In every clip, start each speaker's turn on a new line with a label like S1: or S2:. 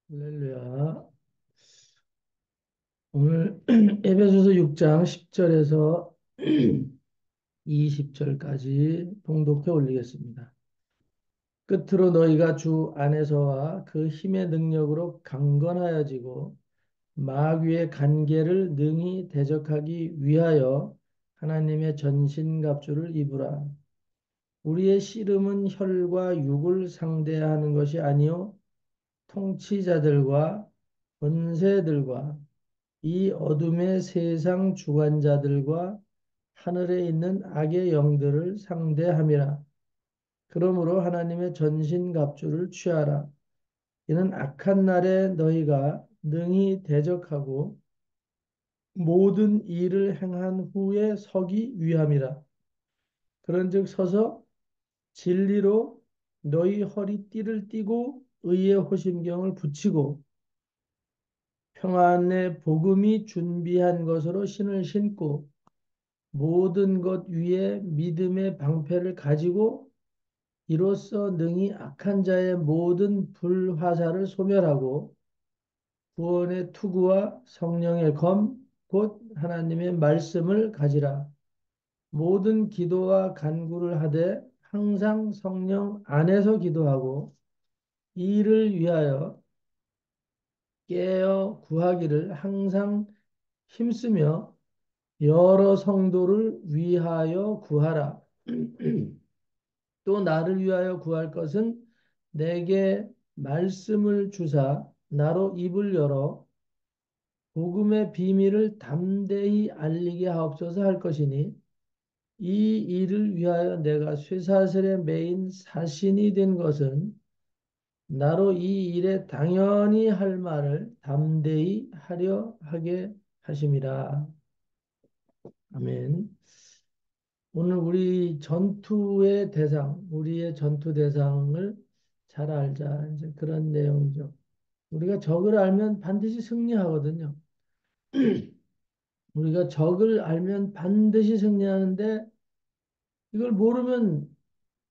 S1: 할렐루야. 오늘 에베소서 6장 10절에서 20절까지 봉독해 올리겠습니다. 끝으로 너희가 주 안에서와 그 힘의 능력으로 강건하여지고 마귀의 간계를 능히 대적하기 위하여 하나님의 전신갑주를 입으라. 우리의 씨름은 혈과 육을 상대하는 것이 아니요 통치자들과 권세들과 이 어둠의 세상 주관자들과 하늘에 있는 악의 영들을 상대함이라. 그러므로 하나님의 전신갑주를 취하라. 이는 악한 날에 너희가 능히 대적하고 모든 일을 행한 후에 서기 위함이라. 그런즉 서서 진리로 너희 허리띠를 띠고 의의 호심경을 붙이고 평안의 복음이 준비한 것으로 신을 신고 모든 것 위에 믿음의 방패를 가지고 이로써 능히 악한 자의 모든 불화살을 소멸하고 구원의 투구와 성령의 검, 곧 하나님의 말씀을 가지라. 모든 기도와 간구를 하되 항상 성령 안에서 기도하고 이 일을 위하여 깨어 구하기를 항상 힘쓰며 여러 성도를 위하여 구하라. 또 나를 위하여 구할 것은 내게 말씀을 주사 나로 입을 열어 복음의 비밀을 담대히 알리게 하옵소서 할 것이니 이 일을 위하여 내가 쇠사슬에 매인 사신이 된 것은 나로 이 일에 당연히 할 말을 담대히 하려 하게 하심이라. 아멘. 오늘 우리 전투의 대상, 우리의 전투 대상을 잘 알자. 이제 그런 내용이죠. 우리가 적을 알면 반드시 승리하거든요. 우리가 적을 알면 반드시 승리하는데 이걸 모르면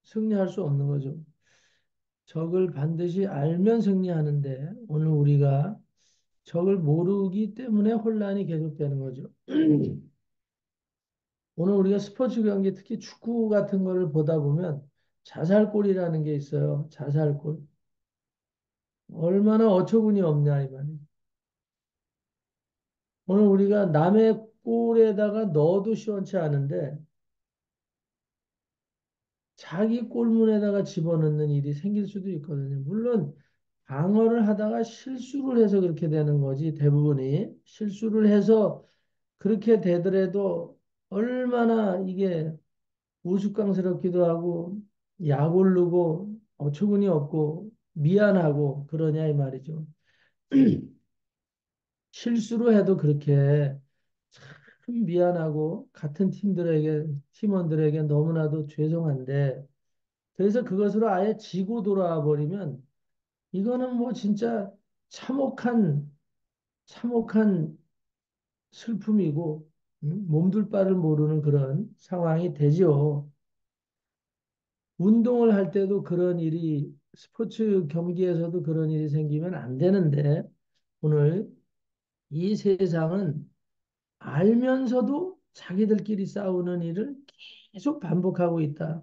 S1: 승리할 수 없는 거죠. 적을 반드시 알면 승리하는데 오늘 우리가 적을 모르기 때문에 혼란이 계속되는 거죠. 오늘 우리가 스포츠 경기 특히 축구 같은 거를 보다 보면 자살골이라는 게 있어요. 자살골. 얼마나 어처구니 없냐 이 말이에요. 오늘 우리가 남의 골에다가 넣어도 시원치 않은데 자기 골문에다가 집어넣는 일이 생길 수도 있거든요. 물론 방어를 하다가 실수를 해서 그렇게 되는 거지 대부분이 실수를 해서 그렇게 되더라도 얼마나 이게 우스꽝스럽기도 하고 약 오르고 어처구니 없고 미안하고 그러냐 이 말이죠. 실수로 해도 그렇게 참 미안하고 같은 팀원들에게 너무나도 죄송한데 그래서 그것으로 아예 지고 돌아와 버리면 이거는 뭐 진짜 참혹한 참혹한 슬픔이고 몸둘 바를 모르는 그런 상황이 되죠. 운동을 할 때도 그런 일이 스포츠 경기에서도 그런 일이 생기면 안 되는데 오늘 이 세상은 알면서도 자기들끼리 싸우는 일을 계속 반복하고 있다.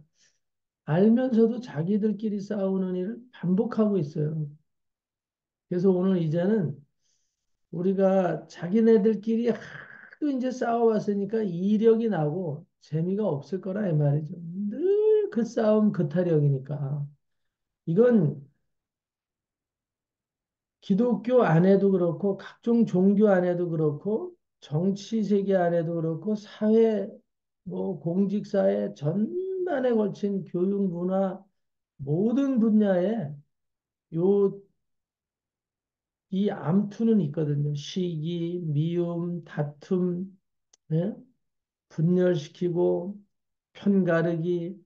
S1: 알면서도 자기들끼리 싸우는 일을 반복하고 있어요. 그래서 오늘 이제는 우리가 자기네들끼리 하도 이제 싸워왔으니까 이력이 나고 재미가 없을 거라 이 말이죠. 늘 그 싸움 그 타령이니까. 이건 기독교 안에도 그렇고 각종 종교 안에도 그렇고 정치 세계 안에도 그렇고 사회 뭐 공직사회 전반에 걸친 교육 문화 모든 분야에 요 이 암투는 있거든요. 시기, 미움, 다툼, 예? 분열시키고 편가르기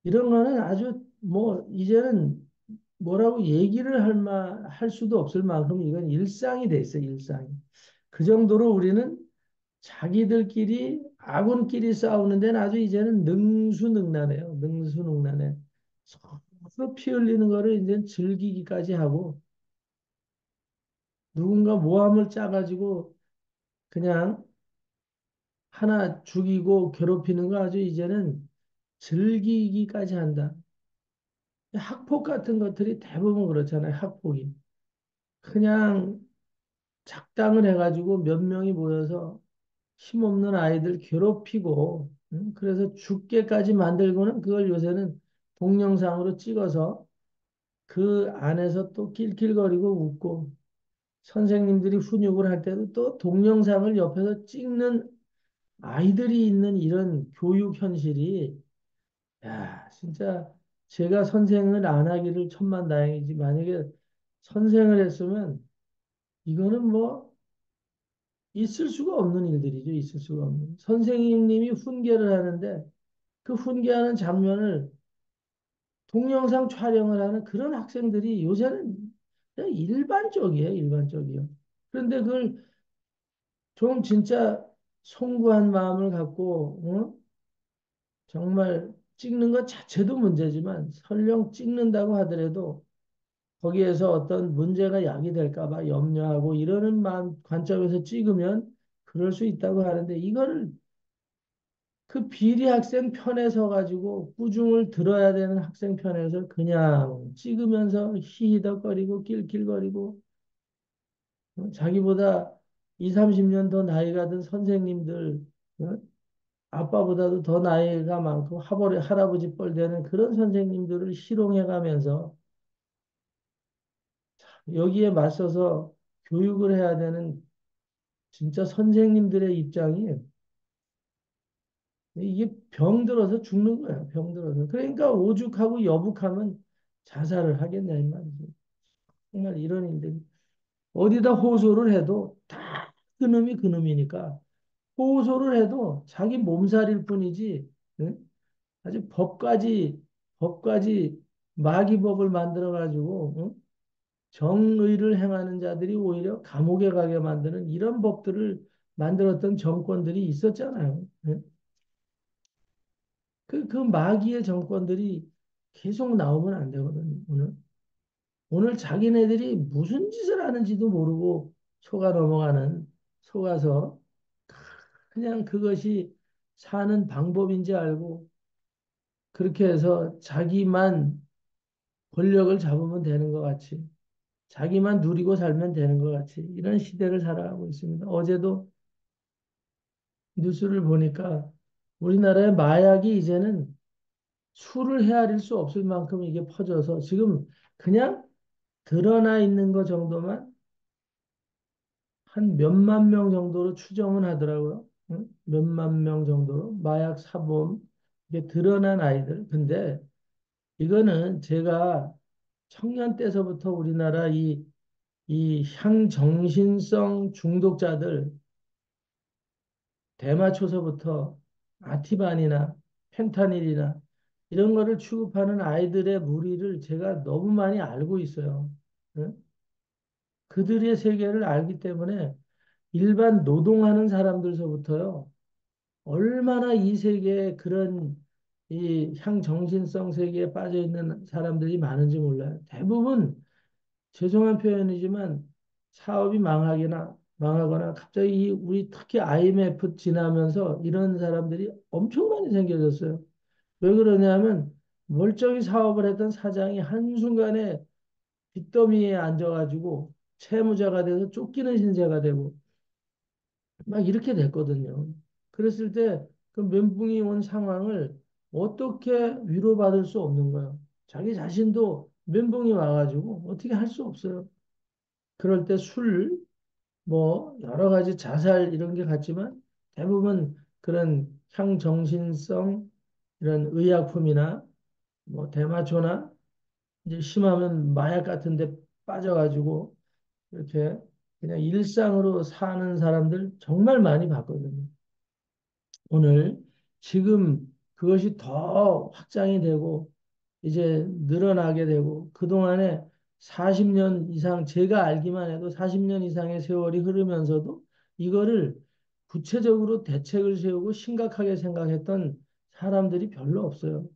S1: 이런 거는 아주 뭐 이제는 뭐라고 얘기를 할 수도 없을 만큼 이건 일상이 돼 있어요, 일상이. 그 정도로 우리는 자기들끼리 아군끼리 싸우는 데는 아주 이제는 능수능란해요. 능수능란해. 그 피 흘리는 거를 이제 즐기기까지 하고 누군가 모함을 짜가지고 그냥 하나 죽이고 괴롭히는 거 아주 이제는 즐기기까지 한다. 학폭 같은 것들이 대부분 그렇잖아요. 학폭이. 그냥 작당을 해가지고 몇 명이 모여서 힘없는 아이들 괴롭히고, 그래서 죽게까지 만들고는 그걸 요새는 동영상으로 찍어서 그 안에서 또 낄낄거리고 웃고, 선생님들이 훈육을 할 때도 또 동영상을 옆에서 찍는 아이들이 있는 이런 교육 현실이, 야, 진짜 제가 선생을 안 하기를 천만다행이지. 만약에 선생을 했으면 이거는 뭐 있을 수가 없는 일들이죠. 있을 수가 없는. 선생님이 훈계를 하는데 그 훈계하는 장면을 동영상 촬영을 하는 그런 학생들이 요새는 그냥 일반적이에요. 일반적이요. 그런데 그걸 좀 진짜 송구한 마음을 갖고 정말 찍는 것 자체도 문제지만 설령 찍는다고 하더라도 거기에서 어떤 문제가 야기될까 봐 염려하고 이러는 마음 관점에서 찍으면 그럴 수 있다고 하는데 이거를 그 비리 학생 편에 서 가지고 꾸중을 들어야 되는 학생 편에서 그냥 찍으면서 히히덕거리고 낄낄거리고 자기보다 2, 30년 더 나이가 든 선생님들 어? 아빠보다도 더 나이가 많고 할아버지 뻘 되는 그런 선생님들을 희롱해 가면서 여기에 맞서서 교육을 해야 되는 진짜 선생님들의 입장이 이게 병들어서 죽는 거야. 병들어서. 그러니까 오죽하고 여북하면 자살을 하겠냐 이 말이죠. 정말 이런 일들이 어디다 호소를 해도 다 그놈이 그놈이니까 호소를 해도 자기 몸살일 뿐이지 응? 아주 법까지 마귀법을 만들어 가지고 응? 정의를 행하는 자들이 오히려 감옥에 가게 만드는 이런 법들을 만들었던 정권들이 있었잖아요. 응? 그 마귀의 정권들이 계속 나오면 안 되거든요. 오늘 자기네들이 무슨 짓을 하는지도 모르고 속아서 그냥 그것이 사는 방법인지 알고 그렇게 해서 자기만 권력을 잡으면 되는 것 같이 자기만 누리고 살면 되는 것 같이 이런 시대를 살아가고 있습니다. 어제도 뉴스를 보니까 우리나라의 마약이 이제는 수를 헤아릴 수 없을 만큼 이게 퍼져서 지금 그냥 드러나 있는 것 정도만 한 몇만 명 정도로 추정은 하더라고요. 응? 몇만 명 정도로 마약 사범 이게 드러난 아이들. 근데 이거는 제가 청년 때서부터 우리나라 이 향정신성 중독자들 대마초서부터 아티반이나 펜타닐이나 이런 거를 취급하는 아이들의 무리를 제가 너무 많이 알고 있어요. 응? 그들의 세계를 알기 때문에 일반 노동하는 사람들서부터요. 얼마나 이 세계에 그런 이 향정신성 세계에 빠져 있는 사람들이 많은지 몰라요. 대부분 죄송한 표현이지만 사업이 망하거나 갑자기 우리 특히 IMF 지나면서 이런 사람들이 엄청 많이 생겨졌어요. 왜 그러냐면 멀쩡히 사업을 했던 사장이 한순간에 빚더미에 앉아가지고 채무자가 돼서 쫓기는 신세가 되고 막 이렇게 됐거든요. 그랬을 때 그 멘붕이 온 상황을 어떻게 위로받을 수 없는 거예요. 자기 자신도 멘붕이 와가지고 어떻게 할 수 없어요. 그럴 때 술, 뭐 여러 가지 자살 이런 게 같지만 대부분 그런 향정신성 이런 의약품이나 뭐 대마초나 이제 심하면 마약 같은 데 빠져가지고 이렇게 그냥 일상으로 사는 사람들 정말 많이 봤거든요. 오늘 지금 그것이 더 확장이 되고 이제 늘어나게 되고 그동안에 40년 이상 제가 알기만 해도 40년 이상의 세월이 흐르면서도 이거를 구체적으로 대책을 세우고 심각하게 생각했던 사람들이 별로 없어요.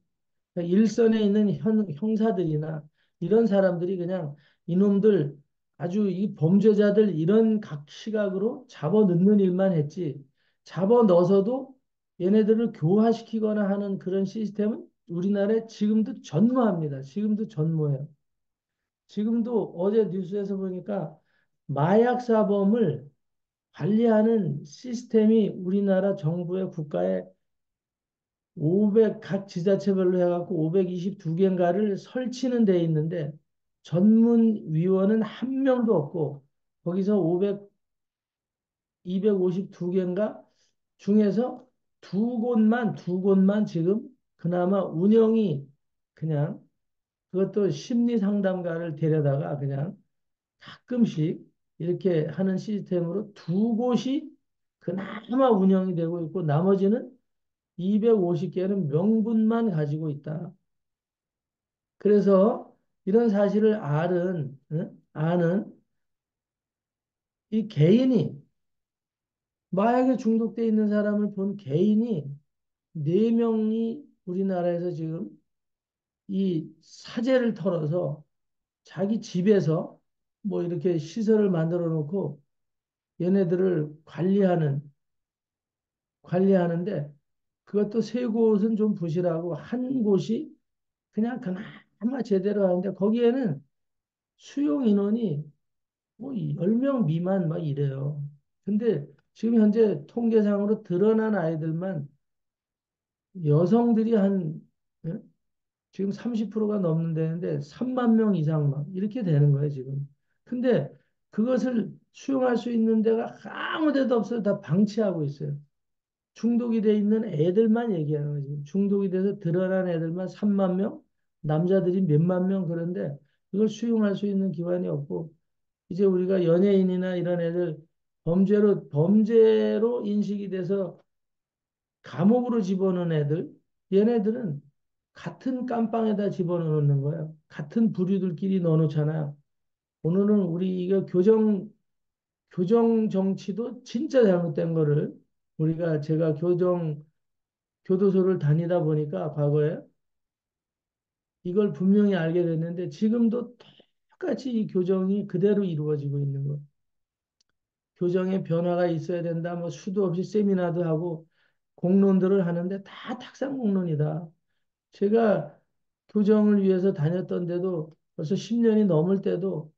S1: 그러니까 일선에 있는 형사들이나 이런 사람들이 그냥 이놈들 아주 이 범죄자들 이런 각 시각으로 잡아 넣는 일만 했지 잡아 넣어서도 얘네들을 교화시키거나 하는 그런 시스템은 우리나라에 지금도 전무합니다. 지금도 전무해요. 지금도 어제 뉴스에서 보니까 마약 사범을 관리하는 시스템이 우리나라 정부의 국가에 500, 각 지자체별로 해갖고 522개인가를 설치는 돼 있는데 전문위원은 한 명도 없고 거기서 252개인가 중에서 두 곳만 지금 그나마 운영이 그냥 그것도 심리 상담가를 데려다가 그냥 가끔씩 이렇게 하는 시스템으로 두 곳이 그나마 운영이 되고 있고 나머지는 250개는 명분만 가지고 있다. 그래서 이런 사실을 아는 이 개인이 마약에 중독돼 있는 사람을 본 개인이 네명이 우리나라에서 지금 이 사재를 털어서 자기 집에서 뭐 이렇게 시설을 만들어 놓고 얘네들을 관리하는데 그것도 세 곳은 좀 부실하고 한 곳이 그냥 그나마 제대로 하는데 거기에는 수용 인원이 뭐 10명 미만 막 이래요. 근데 지금 현재 통계상으로 드러난 아이들만 여성들이 예? 지금 30%가 넘는다는데 3만 명 이상 막 이렇게 되는 거예요, 지금. 근데 그것을 수용할 수 있는 데가 아무 데도 없어요. 다 방치하고 있어요. 중독이 돼 있는 애들만 얘기하는 거지. 중독이 돼서 드러난 애들만 3만 명, 남자들이 몇만 명 그런데 이걸 수용할 수 있는 기관이 없고 이제 우리가 연예인이나 이런 애들 범죄로 인식이 돼서 감옥으로 집어넣은 애들, 얘네들은 같은 깜빵에다 집어넣는 거예요. 같은 부류들끼리 넣어놓잖아요. 오늘은 우리 이거 교정 정치도 진짜 잘못된 거를 제가 교도소를 다니다 보니까 과거에 이걸 분명히 알게 됐는데 지금도 똑같이 이 교정이 그대로 이루어지고 있는 거. 교정에 변화가 있어야 된다. 뭐 수도 없이 세미나도 하고 공론들을 하는데 다 탁상 공론이다. 제가 교정을 위해서 다녔던 데도 벌써 10년이 넘을 때도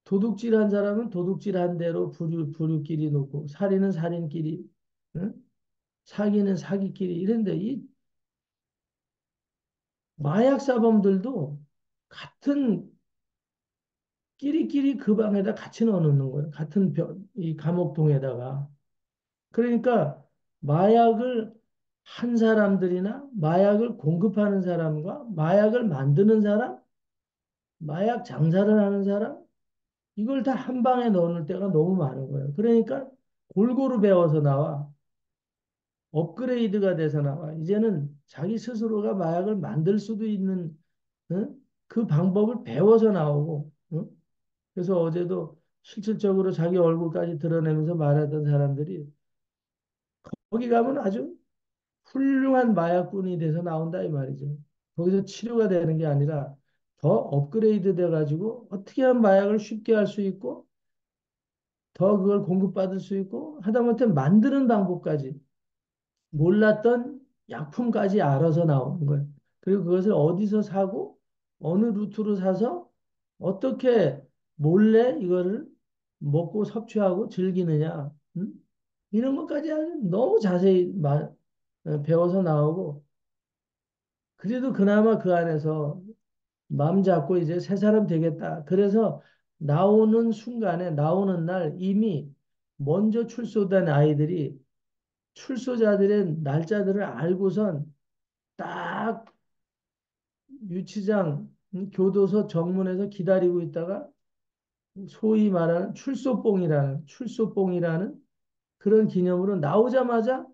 S1: 도둑질한 사람은 도둑질한 대로 부류끼리 놓고 살인은 살인끼리 응? 사기는 사기끼리 이런데 이 마약 사범들도 같은 끼리끼리 그 방에다 같이 넣어놓는 거예요. 같은 이 감옥동에다가. 그러니까 마약을 한 사람들이나 마약을 공급하는 사람과 마약을 만드는 사람, 마약 장사를 하는 사람, 이걸 다 한 방에 넣어놓을 때가 너무 많은 거예요. 그러니까 골고루 배워서 나와. 업그레이드가 돼서 나와. 이제는 자기 스스로가 마약을 만들 수도 있는 응? 그 방법을 배워서 나오고 응? 그래서 어제도 실질적으로 자기 얼굴까지 드러내면서 말하던 사람들이 거기 가면 아주 훌륭한 마약꾼이 돼서 나온다 이 말이죠. 거기서 치료가 되는 게 아니라 더 업그레이드 돼가지고 어떻게 하면 마약을 쉽게 할 수 있고 더 그걸 공급받을 수 있고 하다못해 만드는 방법까지 몰랐던 약품까지 알아서 나오는 거예요. 그리고 그것을 어디서 사고 어느 루트로 사서 어떻게 몰래 이거를 먹고 섭취하고 즐기느냐, 이런 것까지 아주 너무 자세히 배워서 나오고 그래도 그나마 그 안에서 마음 잡고 이제 새 사람 되겠다. 그래서 나오는 날 이미 먼저 출소된 아이들이 출소자들의 날짜들을 알고선 딱 유치장, 교도소 정문에서 기다리고 있다가 소위 말하는 출소뽕이라는 그런 기념으로 나오자마자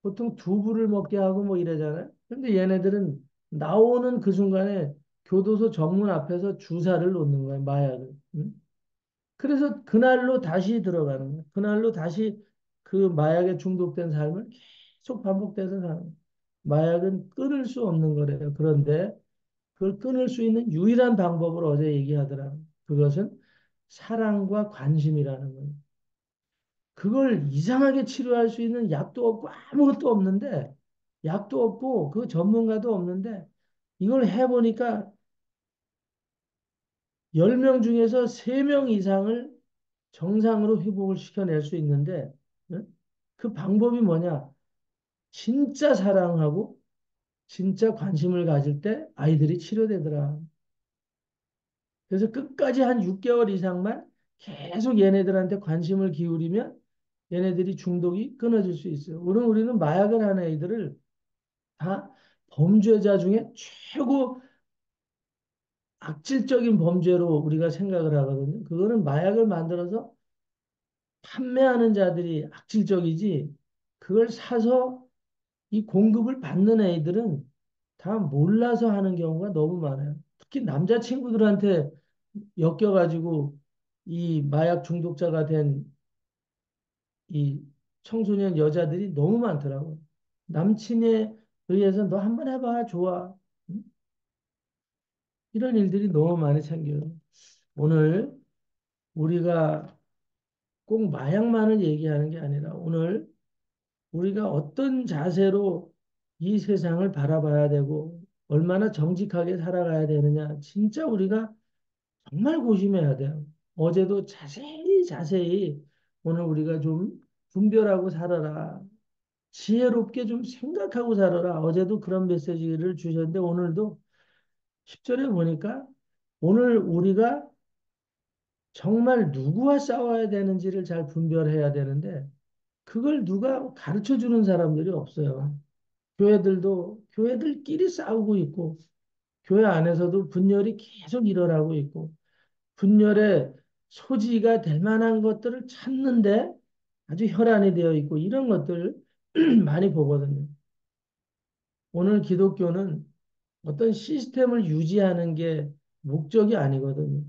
S1: 보통 두부를 먹게 하고 뭐 이러잖아요. 근데 얘네들은 나오는 그 순간에 교도소 정문 앞에서 주사를 놓는 거예요, 마약을. 응? 그래서 그날로 다시 들어가는 거예요. 그날로 다시 그 마약에 중독된 삶을 계속 반복돼서 사는 거예요. 마약은 끊을 수 없는 거래요. 그런데 그걸 끊을 수 있는 유일한 방법을 어제 얘기하더라. 그것은 사랑과 관심이라는 거예요. 그걸 이상하게 치료할 수 있는 약도 없고 아무것도 없는데, 약도 없고 그 전문가도 없는데, 이걸 해보니까 10명 중에서 3명 이상을 정상으로 회복을 시켜낼 수 있는데, 응? 그 방법이 뭐냐? 진짜 사랑하고 진짜 관심을 가질 때 아이들이 치료되더라. 그래서 끝까지 한 6개월 이상만 계속 얘네들한테 관심을 기울이면 얘네들이 중독이 끊어질 수 있어요. 우리는 마약을 하는 애들을 다 범죄자 중에 최고 악질적인 범죄로 우리가 생각을 하거든요. 그거는 마약을 만들어서 판매하는 자들이 악질적이지, 그걸 사서 이 공급을 받는 애들은 다 몰라서 하는 경우가 너무 많아요. 특히 남자친구들한테 엮여가지고 이 마약 중독자가 된 이 청소년 여자들이 너무 많더라고요. 남친에 의해서 너 한번 해봐, 좋아. 응? 이런 일들이 너무 많이 생겨요. 오늘 우리가 꼭 마약만을 얘기하는 게 아니라 오늘 우리가 어떤 자세로 이 세상을 바라봐야 되고 얼마나 정직하게 살아가야 되느냐. 진짜 우리가 정말 고심해야 돼요. 어제도 자세히 자세히 오늘 우리가 좀 분별하고 살아라. 지혜롭게 좀 생각하고 살아라. 어제도 그런 메시지를 주셨는데 오늘도 10절에 보니까 오늘 우리가 정말 누구와 싸워야 되는지를 잘 분별해야 되는데 그걸 누가 가르쳐 주는 사람들이 없어요. 교회들끼리 싸우고 있고 교회 안에서도 분열이 계속 일어나고 있고 분열의 소지가 될 만한 것들을 찾는데 아주 혈안이 되어 있고 이런 것들 많이 보거든요. 오늘 기독교는 어떤 시스템을 유지하는 게 목적이 아니거든요.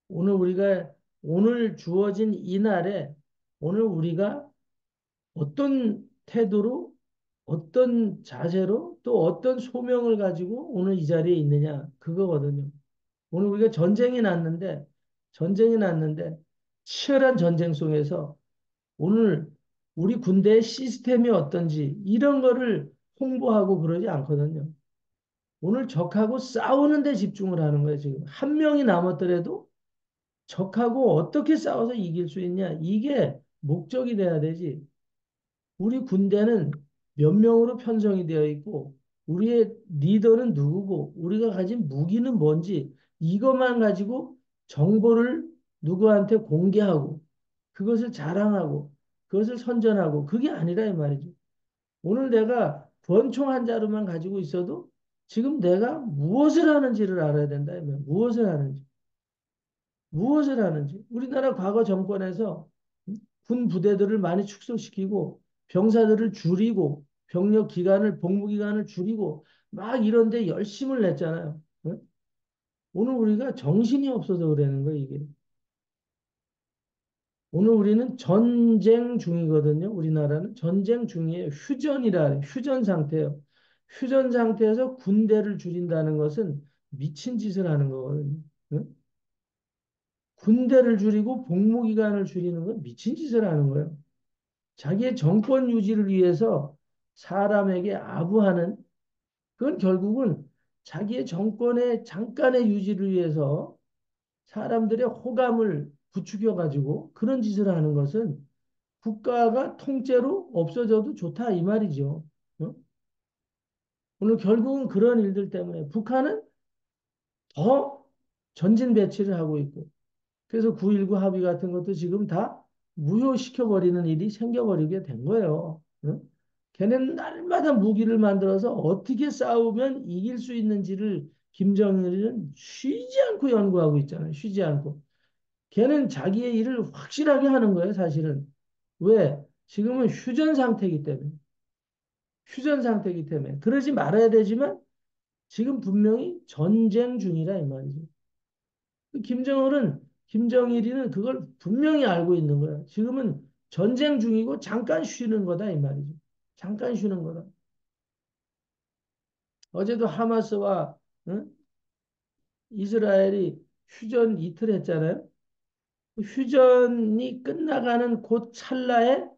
S1: 오늘 우리가 오늘 주어진 이 날에 오늘 우리가 어떤 태도로 어떤 자세로 또 어떤 소명을 가지고 오늘 이 자리에 있느냐 그거거든요. 오늘 우리가 전쟁이 났는데 치열한 전쟁 속에서 오늘 우리 군대의 시스템이 어떤지 이런 거를 홍보하고 그러지 않거든요. 오늘 적하고 싸우는 데 집중을 하는 거예요, 지금. 한 명이 남았더라도 적하고 어떻게 싸워서 이길 수 있냐. 이게 목적이 돼야 되지. 우리 군대는 몇 명으로 편성이 되어 있고, 우리의 리더는 누구고, 우리가 가진 무기는 뭔지, 이것만 가지고 정보를 누구한테 공개하고, 그것을 자랑하고, 그것을 선전하고, 그게 아니라 이 말이죠. 오늘 내가 권총 한 자루만 가지고 있어도 지금 내가 무엇을 하는지를 알아야 된다. 무엇을 하는지. 무엇을 하는지. 우리나라 과거 정권에서 군 부대들을 많이 축소시키고 병사들을 줄이고 병력 기간을 복무 기간을 줄이고 막 이런데 열심을 냈잖아요. 응? 오늘 우리가 정신이 없어서 그러는 거예요, 이게. 오늘 우리는 전쟁 중이거든요. 우리나라는 전쟁 중이에요. 휴전 상태예요. 휴전 상태에서 군대를 줄인다는 것은 미친 짓을 하는 거거든요. 응? 군대를 줄이고 복무기간을 줄이는 건 미친 짓을 하는 거예요. 자기의 정권 유지를 위해서 사람에게 아부하는 그건 결국은 자기의 정권의 잠깐의 유지를 위해서 사람들의 호감을 부추겨 가지고 그런 짓을 하는 것은 국가가 통째로 없어져도 좋다 이 말이죠. 어? 오늘 결국은 그런 일들 때문에 북한은 더 전진 배치를 하고 있고 그래서 9.19 합의 같은 것도 지금 다 무효시켜버리는 일이 생겨버리게 된 거예요. 어? 걔네는 날마다 무기를 만들어서 어떻게 싸우면 이길 수 있는지를 김정일은 쉬지 않고 연구하고 있잖아요. 쉬지 않고. 걔는 자기의 일을 확실하게 하는 거예요, 사실은. 왜? 지금은 휴전 상태이기 때문에. 휴전 상태이기 때문에. 그러지 말아야 되지만 지금 분명히 전쟁 중이라 이 말이죠. 김정일이는 그걸 분명히 알고 있는 거야. 지금은 전쟁 중이고 잠깐 쉬는 거다 이 말이죠. 잠깐 쉬는 거다. 어제도 하마스와 응? 이스라엘이 휴전 이틀 했잖아요. 그 휴전이 끝나가는 그 찰나에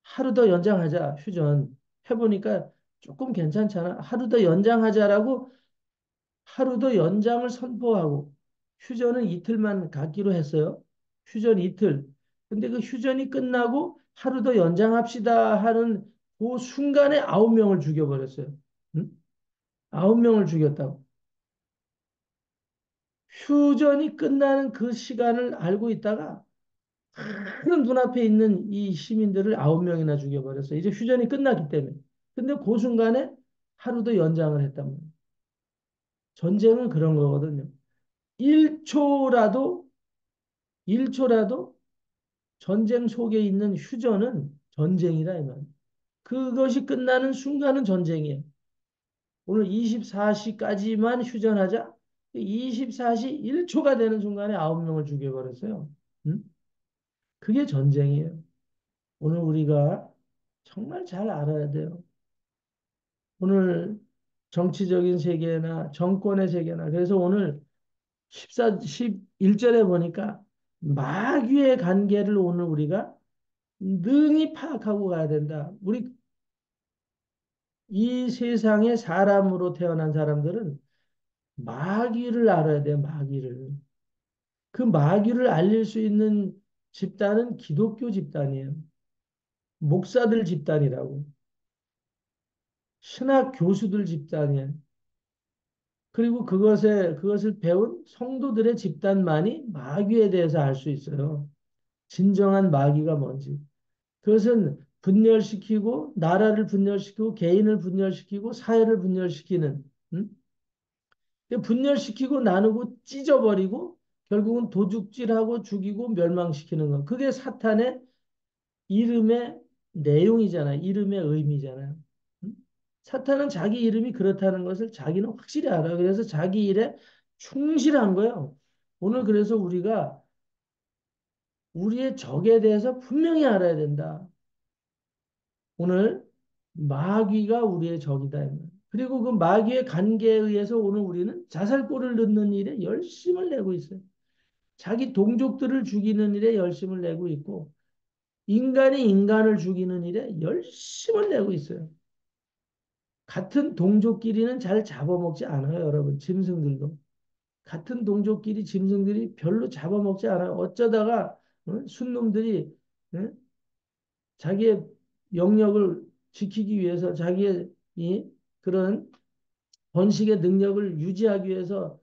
S1: 하루 더 연장하자, 휴전. 해보니까 조금 괜찮잖아. 하루 더 연장하자라고 하루 더 연장을 선포하고 휴전은 이틀만 갖기로 했어요. 휴전 이틀. 근데 그 휴전이 끝나고 하루 더 연장합시다 하는 그 순간에 9명을 죽여버렸어요. 응? 9명을 죽였다고. 휴전이 끝나는 그 시간을 알고 있다가 큰 눈앞에 있는 이 시민들을 9명이나 죽여버렸어요. 이제 휴전이 끝났기 때문에. 근데 그 순간에 하루 더 연장을 했단 말이에요. 전쟁은 그런 거거든요. 1초라도, 1초라도 전쟁 속에 있는 휴전은 전쟁이라 이 말이에요. 그것이 끝나는 순간은 전쟁이에요. 오늘 24시까지만 휴전하자. 24시 1초가 되는 순간에 9명을 죽여버렸어요. 응? 그게 전쟁이에요. 오늘 우리가 정말 잘 알아야 돼요. 오늘 정치적인 세계나 정권의 세계나 그래서 오늘 11절에 보니까 마귀의 관계를 오늘 우리가 능히 파악하고 가야 된다. 우리 이 세상에 사람으로 태어난 사람들은 마귀를 알아야 돼요. 마귀를. 그 마귀를 알릴 수 있는 집단은 기독교 집단이에요. 목사들 집단이라고. 신학 교수들 집단이에요. 그리고 그것을 배운 성도들의 집단만이 마귀에 대해서 알 수 있어요. 진정한 마귀가 뭔지. 그것은 분열시키고, 나라를 분열시키고, 개인을 분열시키고, 사회를 분열시키는, 음? 분열시키고, 나누고, 찢어버리고, 결국은 도둑질하고, 죽이고, 멸망시키는 거. 그게 사탄의 이름의 내용이잖아요. 이름의 의미잖아요. 음? 사탄은 자기 이름이 그렇다는 것을 자기는 확실히 알아요. 그래서 자기 일에 충실한 거예요. 오늘 그래서 우리가 우리의 적에 대해서 분명히 알아야 된다. 오늘 마귀가 우리의 적이다. 그리고 그 마귀의 관계에 의해서 오늘 우리는 자살골을 넣는 일에 열심을 내고 있어요. 자기 동족들을 죽이는 일에 열심을 내고 있고 인간이 인간을 죽이는 일에 열심을 내고 있어요. 같은 동족끼리는 잘 잡아먹지 않아요, 여러분. 짐승들도. 같은 동족끼리 짐승들이 별로 잡아먹지 않아요. 어쩌다가 순놈들이 자기의 영역을 지키기 위해서 자기의 이 그런 번식의 능력을 유지하기 위해서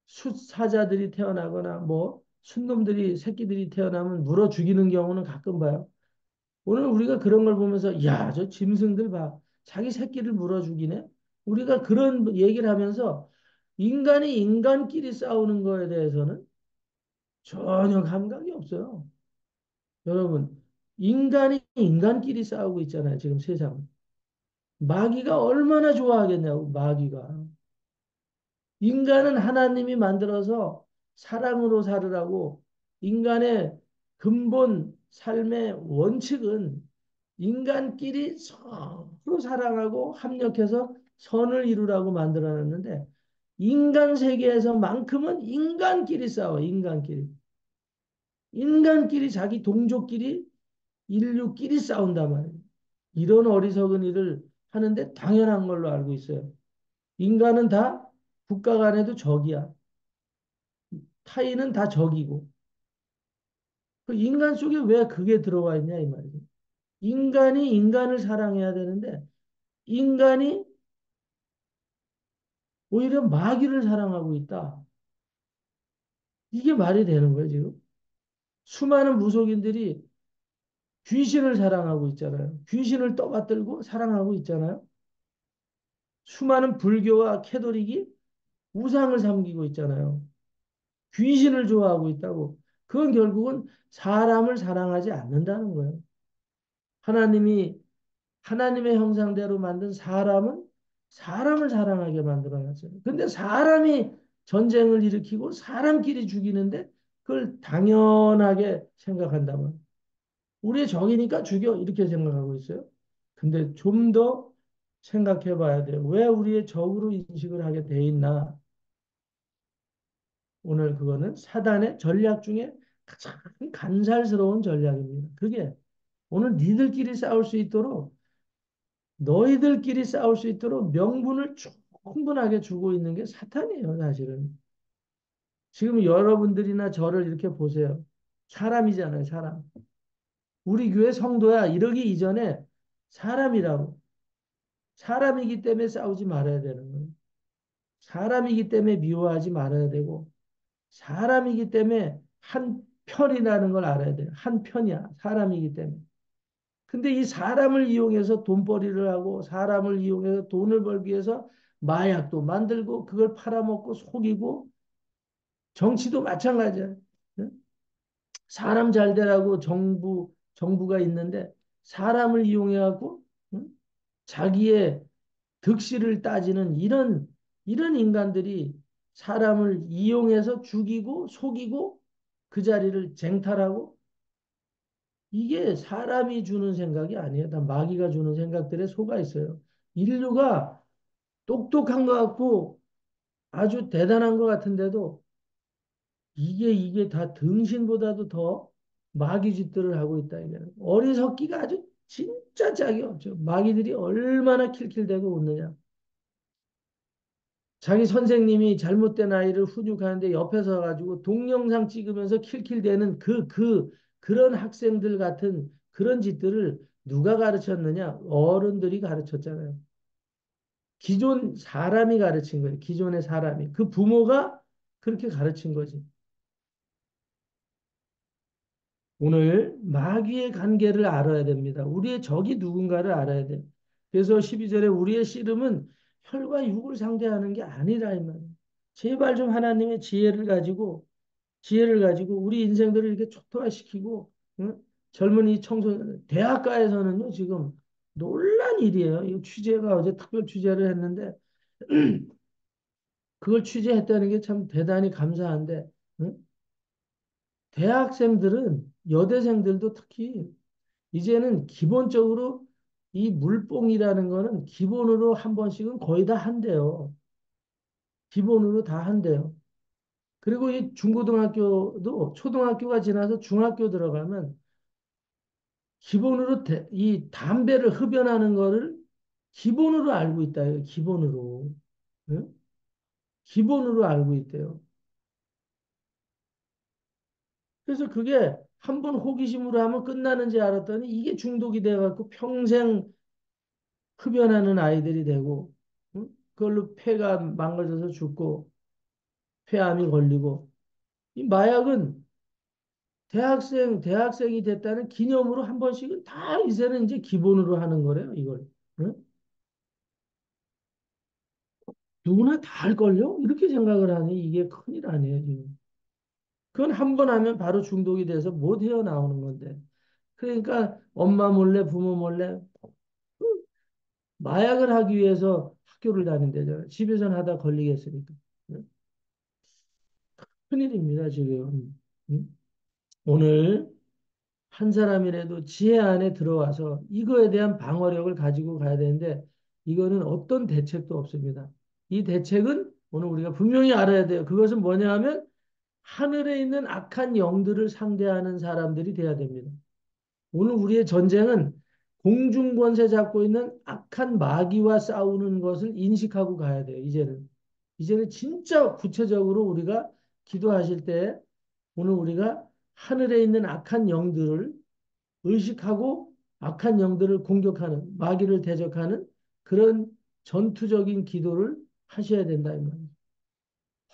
S1: 숫사자들이 태어나거나 뭐 순놈들이 새끼들이 태어나면 물어 죽이는 경우는 가끔 봐요. 오늘 우리가 그런 걸 보면서 야, 저 짐승들 봐. 자기 새끼를 물어 죽이네. 우리가 그런 얘기를 하면서 인간이 인간끼리 싸우는 거에 대해서는 전혀 감각이 없어요. 여러분, 인간이 인간끼리 싸우고 있잖아요. 지금 세상. 마귀가 얼마나 좋아하겠냐고, 마귀가. 인간은 하나님이 만들어서 사랑으로 살으라고 인간의 근본 삶의 원칙은 인간끼리 서로 사랑하고 합력해서 선을 이루라고 만들어놨는데 인간 세계에서만큼은 인간끼리 싸워, 인간끼리. 인간끼리 자기 동족끼리 인류끼리 싸운단 말이에요. 이런 어리석은 일을 하는데 당연한 걸로 알고 있어요. 인간은 다 국가 간에도 적이야. 타인은 다 적이고. 그 인간 속에 왜 그게 들어와 있냐 이 말이죠. 인간이 인간을 사랑해야 되는데 인간이 오히려 마귀를 사랑하고 있다. 이게 말이 되는 거예요, 지금. 수많은 무속인들이 귀신을 사랑하고 있잖아요. 귀신을 떠받들고 사랑하고 있잖아요. 수많은 불교와 캐도릭이 우상을 섬기고 있잖아요. 귀신을 좋아하고 있다고. 그건 결국은 사람을 사랑하지 않는다는 거예요. 하나님이 하나님의 형상대로 만든 사람은 사람을 사랑하게 만들어놨어요. 근데 사람이 전쟁을 일으키고 사람끼리 죽이는데 그걸 당연하게 생각한다면 우리의 적이니까 죽여 이렇게 생각하고 있어요. 근데 좀 더 생각해 봐야 돼요. 왜 우리의 적으로 인식을 하게 돼 있나? 오늘 그거는 사단의 전략 중에 가장 간살스러운 전략입니다. 그게 오늘 니들끼리 싸울 수 있도록 너희들끼리 싸울 수 있도록 명분을 충분하게 주고 있는 게 사탄이에요, 사실은. 지금 여러분들이나 저를 이렇게 보세요. 사람이잖아요, 사람. 우리 교회 성도야 이러기 이전에 사람이라고. 사람이기 때문에 싸우지 말아야 되는 거예요. 사람이기 때문에 미워하지 말아야 되고, 사람이기 때문에 한 편이라는 걸 알아야 돼요. 한 편이야. 사람이기 때문에. 근데 이 사람을 이용해서 돈벌이를 하고, 사람을 이용해서 돈을 벌기 위해서 마약도 만들고, 그걸 팔아먹고, 속이고, 정치도 마찬가지야. 응? 사람 잘 되라고 정부가 있는데, 사람을 이용해갖고, 응? 자기의 득실을 따지는 이런 인간들이 사람을 이용해서 죽이고 속이고 그 자리를 쟁탈하고 이게 사람이 주는 생각이 아니에요. 다 마귀가 주는 생각들에 속아 있어요. 인류가 똑똑한 것 같고 아주 대단한 것 같은데도 이게 다 등신보다도 더 마귀 짓들을 하고 있다. 이게 어리석기가 아주 진짜 짝이 없죠. 마귀들이 얼마나 킬킬대고 웃느냐. 자기 선생님이 잘못된 아이를 훈육하는데 옆에 서 가지고 동영상 찍으면서 킬킬대는 그런 학생들 같은 그런 짓들을 누가 가르쳤느냐? 어른들이 가르쳤잖아요. 기존 사람이 가르친 거예요. 기존의 사람이. 그 부모가 그렇게 가르친 거지. 오늘 마귀의 관계를 알아야 됩니다. 우리의 적이 누군가를 알아야 돼요. 그래서 12절에 우리의 씨름은 혈과 육을 상대하는 게 아니라 이 말이에요. 제발 좀 하나님의 지혜를 가지고 우리 인생들을 이렇게 초토화시키고 응? 젊은이 청소년 대학가에서는요 지금 놀란 일이에요. 이 취재가 어제 특별 취재를 했는데 그걸 취재했다는 게 참 대단히 감사한데 응? 대학생들은 여대생들도 특히 이제는 기본적으로 이 물뽕이라는 거는 기본으로 한 번씩은 거의 다 한대요. 기본으로 다 한대요. 그리고 이 중고등학교도 초등학교가 지나서 중학교 들어가면 기본으로 이 담배를 흡연하는 거를 기본으로 알고 있다. 기본으로. 응? 기본으로 알고 있대요. 그래서 그게 한 번 호기심으로 하면 끝나는 줄 알았더니 이게 중독이 돼갖고 평생 흡연하는 아이들이 되고 응? 그걸로 폐가 망가져서 죽고 폐암이 걸리고 이 마약은 대학생이 됐다는 기념으로 한 번씩은 다 이제는 이제 기본으로 하는 거래요, 이걸. 응? 누구나 다 할걸요? 이렇게 생각을 하니 이게 큰일 아니에요, 지금. 그건 한 번 하면 바로 중독이 돼서 못 헤어나오는 건데. 그러니까 엄마 몰래, 부모 몰래 마약을 하기 위해서 학교를 다닌대잖아요. 집에서는 하다 걸리겠으니까. 응? 큰일입니다, 지금. 응? 오늘 한 사람이라도 지혜 안에 들어와서 이거에 대한 방어력을 가지고 가야 되는데 이거는 어떤 대책도 없습니다. 이 대책은 오늘 우리가 분명히 알아야 돼요. 그것은 뭐냐 하면 하늘에 있는 악한 영들을 상대하는 사람들이 돼야 됩니다. 오늘 우리의 전쟁은 공중권세 잡고 있는 악한 마귀와 싸우는 것을 인식하고 가야 돼요. 이제는 진짜 구체적으로 우리가 기도하실 때 오늘 우리가 하늘에 있는 악한 영들을 의식하고 악한 영들을 공격하는 마귀를 대적하는 그런 전투적인 기도를 하셔야 된다 이 말이에요.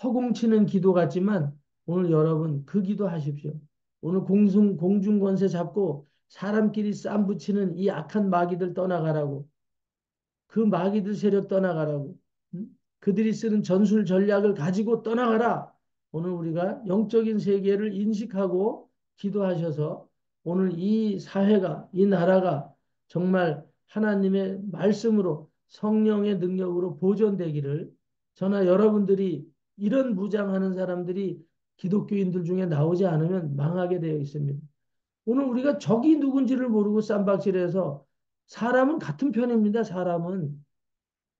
S1: 허공치는 기도 같지만 오늘 여러분 그 기도 하십시오. 오늘 공중권세 잡고 사람끼리 쌈 붙이는 이 악한 마귀들 떠나가라고. 그 마귀들 세력 떠나가라고. 응? 그들이 쓰는 전술 전략을 가지고 떠나가라. 오늘 우리가 영적인 세계를 인식하고 기도하셔서 오늘 이 사회가, 이 나라가 정말 하나님의 말씀으로 성령의 능력으로 보존되기를 저나 여러분들이 이런 무장하는 사람들이 기독교인들 중에 나오지 않으면 망하게 되어 있습니다. 오늘 우리가 적이 누군지를 모르고 쌈박질해서 사람은 같은 편입니다. 사람은.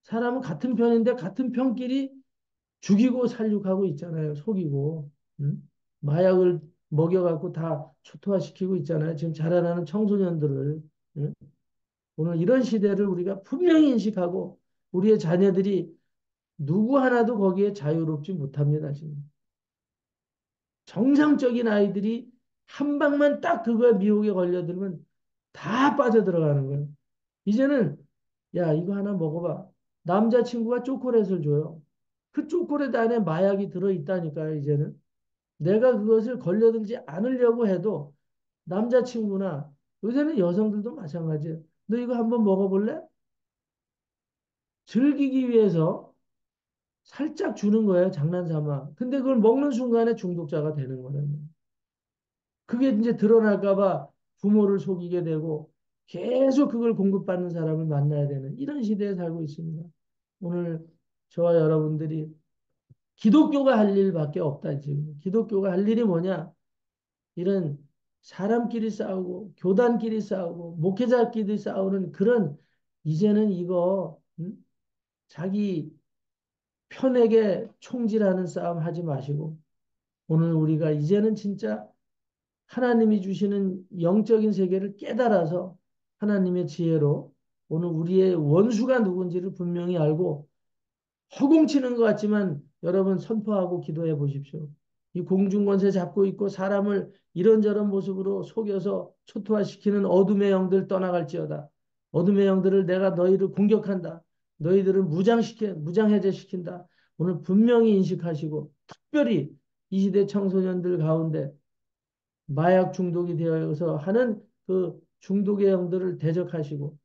S1: 사람은 같은 편인데 같은 편끼리 죽이고 살육하고 있잖아요. 속이고. 응? 마약을 먹여갖고 다 초토화시키고 있잖아요. 지금 자라나는 청소년들을. 응? 오늘 이런 시대를 우리가 분명히 인식하고 우리의 자녀들이 누구 하나도 거기에 자유롭지 못합니다. 지금. 정상적인 아이들이 한 방만 딱 그거에 미혹에 걸려들면 다 빠져들어가는 거예요. 이제는 야 이거 하나 먹어봐. 남자친구가 초콜릿을 줘요. 그 초콜릿 안에 마약이 들어있다니까요. 이제는. 내가 그것을 걸려들지 않으려고 해도 남자친구나 요새는 여성들도 마찬가지예요. 너 이거 한번 먹어볼래? 즐기기 위해서 살짝 주는 거예요. 장난삼아. 근데 그걸 먹는 순간에 중독자가 되는 거예요. 그게 이제 드러날까 봐 부모를 속이게 되고 계속 그걸 공급받는 사람을 만나야 되는 이런 시대에 살고 있습니다. 오늘 저와 여러분들이 기독교가 할 일밖에 없다, 지금. 기독교가 할 일이 뭐냐? 이런 사람끼리 싸우고 교단끼리 싸우고 목회자끼리 싸우는 그런 이제는 이거 자기 편에게 총질하는 싸움 하지 마시고 오늘 우리가 이제는 진짜 하나님이 주시는 영적인 세계를 깨달아서 하나님의 지혜로 오늘 우리의 원수가 누군지를 분명히 알고 허공치는 것 같지만 여러분 선포하고 기도해 보십시오. 이 공중권세 잡고 있고 사람을 이런저런 모습으로 속여서 초토화시키는 어둠의 영들 떠나갈지어다. 어둠의 영들을 내가 너희를 공격한다. 너희들을 무장해제시킨다. 오늘 분명히 인식하시고 특별히 이 시대 청소년들 가운데 마약 중독이 되어서 하는 그 중독의 영들을 대적하시고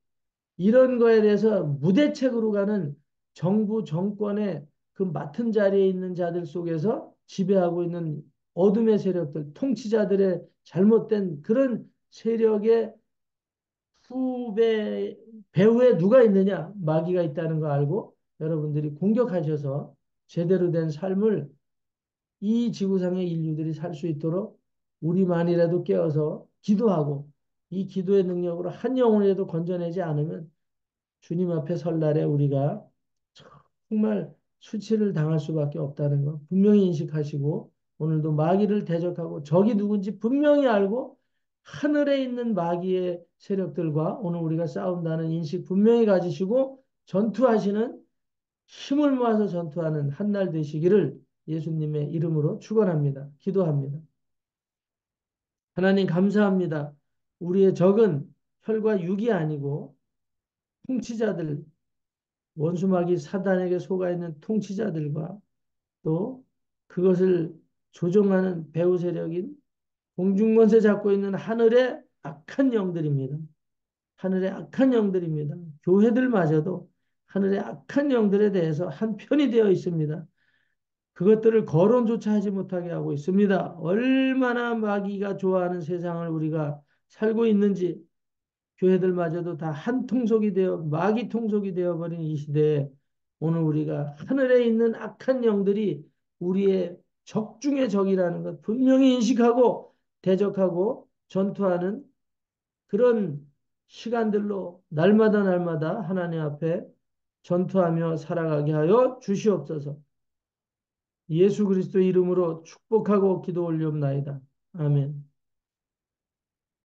S1: 이런 거에 대해서 무대책으로 가는 정부 정권의 그 맡은 자리에 있는 자들 속에서 지배하고 있는 어둠의 세력들, 통치자들의 잘못된 그런 세력의 후배 배후에 누가 있느냐? 마귀가 있다는 거 알고 여러분들이 공격하셔서 제대로 된 삶을 이 지구상의 인류들이 살 수 있도록 우리만이라도 깨어서 기도하고 이 기도의 능력으로 한 영혼이라도 건져내지 않으면 주님 앞에 설 날에 우리가 정말 수치를 당할 수밖에 없다는 거 분명히 인식하시고 오늘도 마귀를 대적하고 적이 누군지 분명히 알고 하늘에 있는 마귀의 세력들과 오늘 우리가 싸운다는 인식 분명히 가지시고 전투하시는 힘을 모아서 전투하는 한 날 되시기를 예수님의 이름으로 축원합니다. 기도합니다. 하나님 감사합니다. 우리의 적은 혈과 육이 아니고 통치자들, 원수마귀 사단에게 속아 있는 통치자들과 또 그것을 조종하는 배후 세력인 공중권세 잡고 있는 하늘의 악한 영들입니다. 하늘의 악한 영들입니다. 교회들마저도 하늘의 악한 영들에 대해서 한 편이 되어 있습니다. 그것들을 거론조차 하지 못하게 하고 있습니다. 얼마나 마귀가 좋아하는 세상을 우리가 살고 있는지 교회들마저도 다 한 통속이 되어 마귀 통속이 되어버린 이 시대에 오늘 우리가 하늘에 있는 악한 영들이 우리의 적 중의 적이라는 것 분명히 인식하고 대적하고 전투하는 그런 시간들로 날마다 날마다 하나님 앞에 전투하며 살아가게 하여 주시옵소서. 예수 그리스도 이름으로 축복하고 기도 올리옵나이다. 아멘.